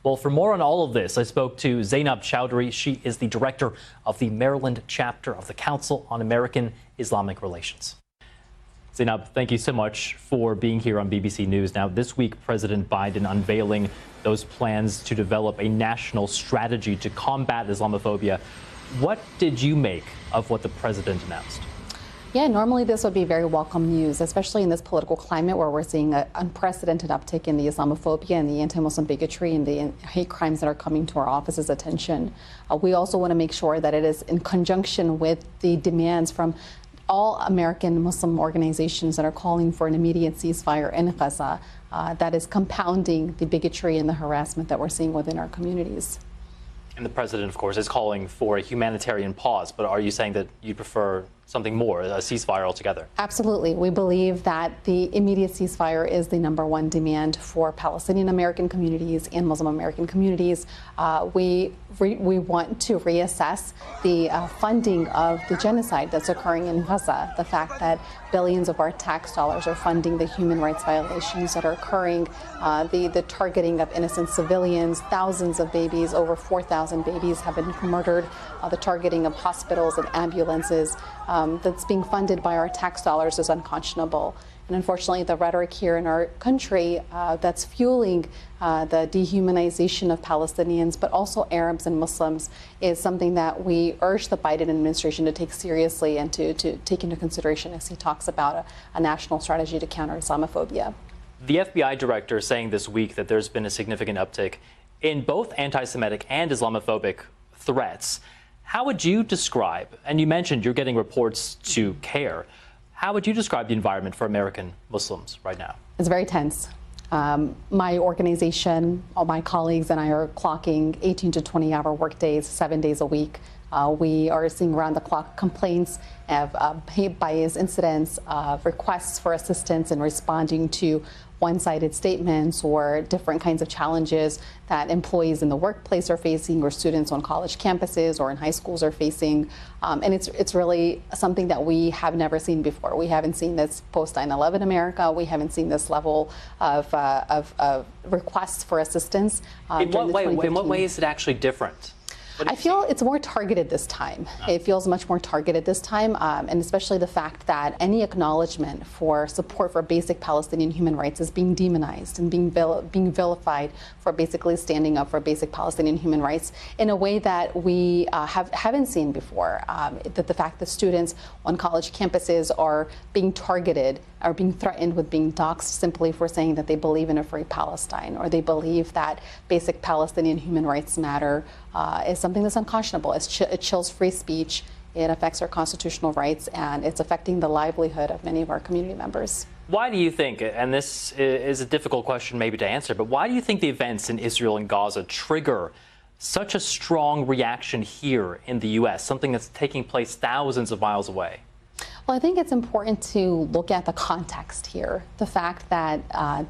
Well, for more on all of this, I spoke to Zainab Chaudry. She is the director of the Maryland chapter of the Council on American Islamic Relations. Zainab, thank you so much for being here on BBC News. Now, this week, President Biden unveiling those plans to develop a national strategy to combat Islamophobia. What did you make of what the president announced? Yeah, normally this would be very welcome news, especially in this political climate where we're seeing an unprecedented uptick in the Islamophobia and the anti-Muslim bigotry and the hate crimes that are coming to our office's attention. We also want to make sure that it is in conjunction with the demands from all American Muslim organizations that are calling for an immediate ceasefire in Gaza that is compounding the bigotry and the harassment that we're seeing within our communities. And the president, of course, is calling for a humanitarian pause. But are you saying that you prefer something more, a ceasefire altogether? Absolutely. We believe that the immediate ceasefire is the #1 demand for Palestinian American communities and Muslim American communities. We want to reassess the funding of the genocide that's occurring in Gaza, the fact that billions of our tax dollars are funding the human rights violations that are occurring, the targeting of innocent civilians, thousands of babies, over 4,000 babies have been murdered, the targeting of hospitals and ambulances that's being funded by our tax dollars is unconscionable. And unfortunately, the rhetoric here in our country that's fueling the dehumanization of Palestinians, but also Arabs and Muslims, is something that we urge the Biden administration to take seriously and to take into consideration as he talks about a national strategy to counter Islamophobia. The FBI director saying this week that there's been a significant uptick in both anti-Semitic and Islamophobic threats. How would you describe, and you mentioned you're getting reports to CAIR, how would you describe the environment for American Muslims right now? It's very tense. My organization, all my colleagues and I are clocking 18 to 20-hour workdays, 7 days a week. We are seeing round-the-clock complaints of hate bias incidents, requests for assistance in responding to one-sided statements or different kinds of challenges that employees in the workplace are facing, or students on college campuses or in high schools are facing. And it's really something that we have never seen before. We haven't seen this post 9/11 America. We haven't seen this level of requests for assistance. In what way is it actually different? I feel it's more targeted this time. It feels much more targeted this time, and especially the fact that any acknowledgement for support for basic Palestinian human rights is being demonized and being vilified for basically standing up for basic Palestinian human rights in a way that we haven't seen before. That the fact that students on college campuses are being targeted, are being threatened with being doxxed simply for saying that they believe in a free Palestine, or they believe that basic Palestinian human rights matter, is something that's unconscionable. It chills free speech, it affects our constitutional rights, and it's affecting the livelihood of many of our community members. Why do you think, and this is a difficult question maybe to answer, but why do you think the events in Israel and Gaza trigger such a strong reaction here in the U.S., something that's taking place thousands of miles away? Well, I think it's important to look at the context here. The fact that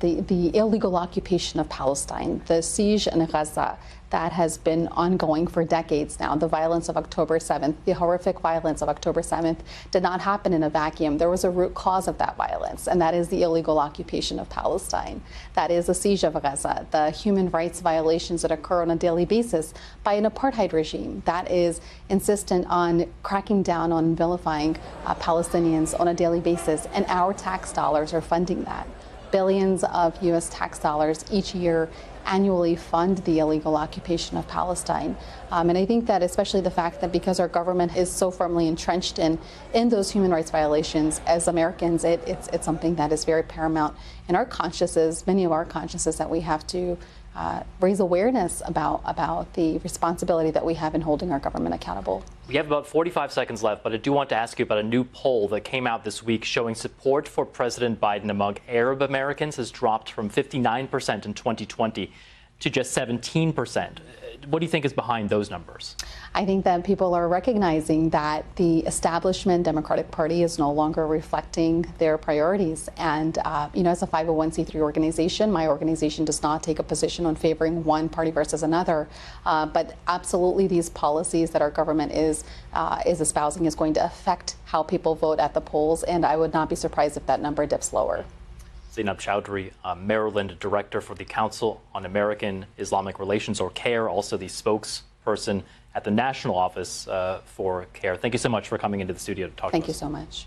the illegal occupation of Palestine, the siege in Gaza, that has been ongoing for decades now. The violence of October 7th, the horrific violence of October 7th did not happen in a vacuum. There was a root cause of that violence, and that is the illegal occupation of Palestine. That is the siege of Gaza, the human rights violations that occur on a daily basis by an apartheid regime that is insistent on cracking down on vilifying Palestinians on a daily basis, and our tax dollars are funding that. Billions of U.S. tax dollars each year annually fund the illegal occupation of Palestine. And I think that especially the fact that because our government is so firmly entrenched in those human rights violations, as Americans, it's something that is very paramount in our consciences, many of our consciences, that we have to raise awareness about the responsibility that we have in holding our government accountable. We have about 45 seconds left, but I do want to ask you about a new poll that came out this week showing support for President Biden among Arab Americans has dropped from 59% in 2020 to just 17%. What do you think is behind those numbers? I think that people are recognizing that the establishment Democratic Party is no longer reflecting their priorities. And, as a 501c3 organization, my organization does not take a position on favoring one party versus another. But absolutely, these policies that our government is espousing is going to affect how people vote at the polls. And I would not be surprised if that number dips lower. Zainab Chaudry, Maryland Director for the Council on American Islamic Relations, or CAIR, also the spokesperson at the national office for CAIR. Thank you so much for coming into the studio to talk to us. Thank you so much.